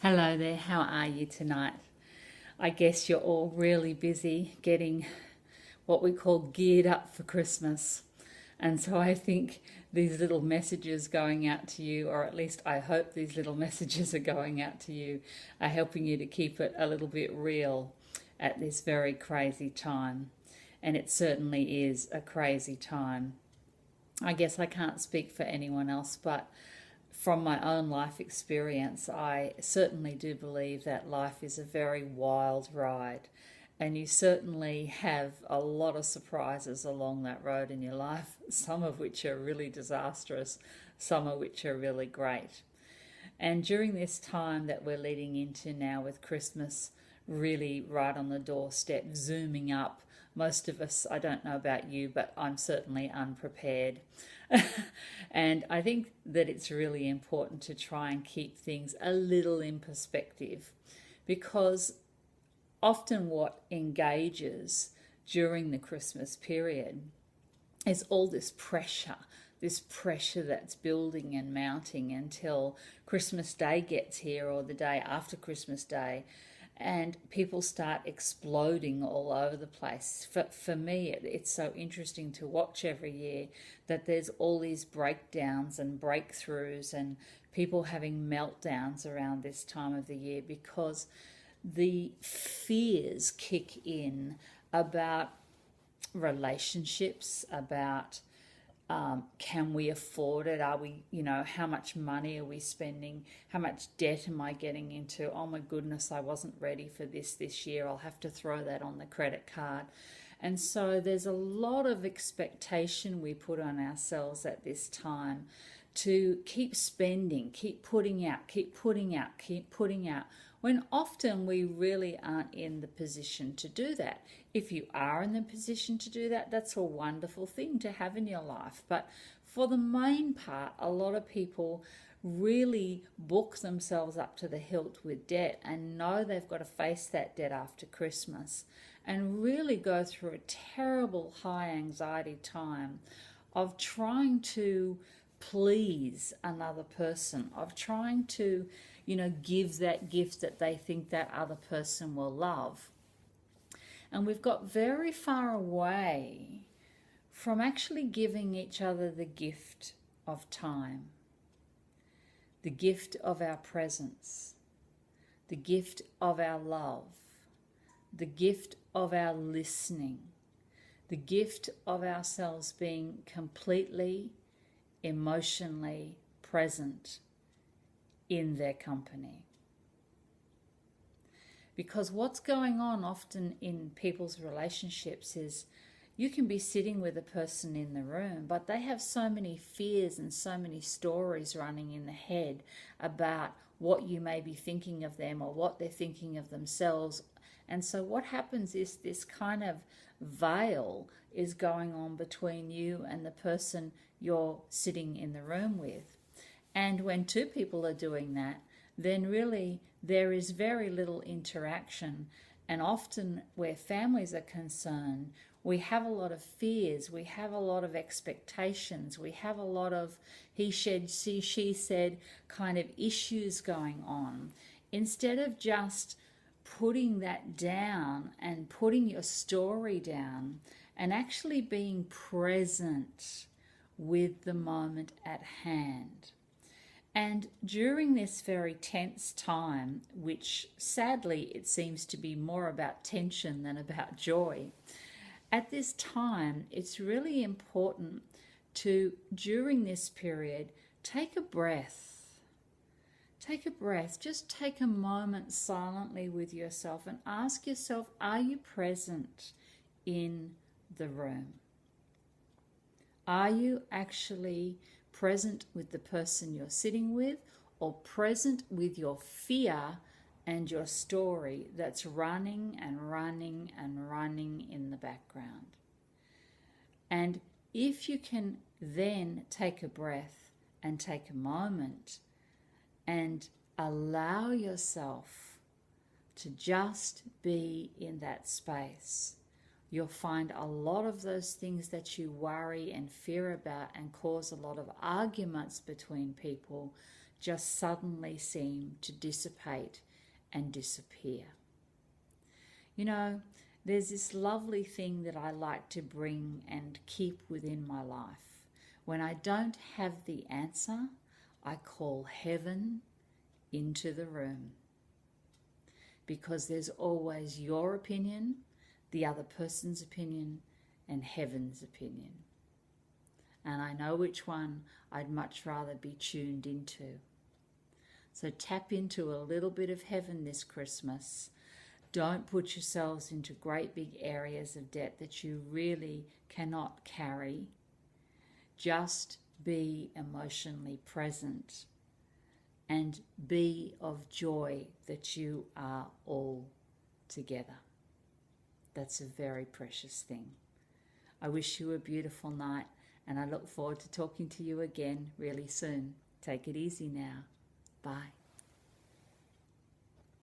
Hello there, how are you tonight? I guess you're all really busy getting what we call geared up for Christmas. And so I think these little messages going out to you, or at least I hope these little messages are going out to you, are helping you to keep it a little bit real at this very crazy time. And it certainly is a crazy time. I guess I can't speak for anyone else, but from my own life experience, I certainly do believe that life is a very wild ride. And you certainly have a lot of surprises along that road in your life, some of which are really disastrous, some of which are really great. And during this time that we're leading into now with Christmas really right on the doorstep, zooming up, most of us, I don't know about you, but I'm certainly unprepared. And I think that it's really important to try and keep things a little in perspective because often what engages during the Christmas period is all this pressure that's building and mounting until Christmas Day gets here or the day after Christmas Day, and people start exploding all over the place. For me, it's so interesting to watch every year that there's all these breakdowns and breakthroughs and people having meltdowns around this time of the year because the fears kick in about relationships, about can we afford it? Are we, how much money are we spending? How much debt am I getting into? Oh my goodness, I wasn't ready for this year. I'll have to throw that on the credit card. And so there's a lot of expectation we put on ourselves at this time to keep spending, keep putting out, keep putting out, keep putting out, when often we really aren't in the position to do that. If you are in the position to do that, that's a wonderful thing to have in your life. But for the main part, a lot of people really book themselves up to the hilt with debt and know they've got to face that debt after Christmas and really go through a terrible high anxiety time of trying to please another person, of trying to, give that gift that they think that other person will love. And we've got very far away from actually giving each other the gift of time, the gift of our presence, the gift of our love, the gift of our listening, the gift of ourselves being completely emotionally present in their company. Because what's going on often in people's relationships is you can be sitting with a person in the room, but they have so many fears and so many stories running in the head about what you may be thinking of them or what they're thinking of themselves. And so what happens is this kind of veil is going on between you and the person you're sitting in the room with. And when two people are doing that, then really there is very little interaction. And often where families are concerned, we have a lot of fears, we have a lot of expectations, we have a lot of he said, she said kind of issues going on. Instead of just putting that down and putting your story down and actually being present with the moment at hand. And during this very tense time, which sadly it seems to be more about tension than about joy, at this time it's really important to, during this period, take a breath. Take a breath, just take a moment silently with yourself and ask yourself, are you present in the room? Are you actually present with the person you're sitting with, or present with your fear and your story that's running and running and running in the background? And if you can then take a breath and take a moment and allow yourself to just be in that space, you'll find a lot of those things that you worry and fear about and cause a lot of arguments between people just suddenly seem to dissipate and disappear. You know, there's this lovely thing that I like to bring and keep within my life. When I don't have the answer, I call heaven into the room. Because there's always your opinion, the other person's opinion, and heaven's opinion. And I know which one I'd much rather be tuned into. So tap into a little bit of heaven this Christmas. Don't put yourselves into great big areas of debt that you really cannot carry. Just be emotionally present and be of joy that you are all together. That's a very precious thing. I wish you a beautiful night, and I look forward to talking to you again really soon. Take it easy now. Bye.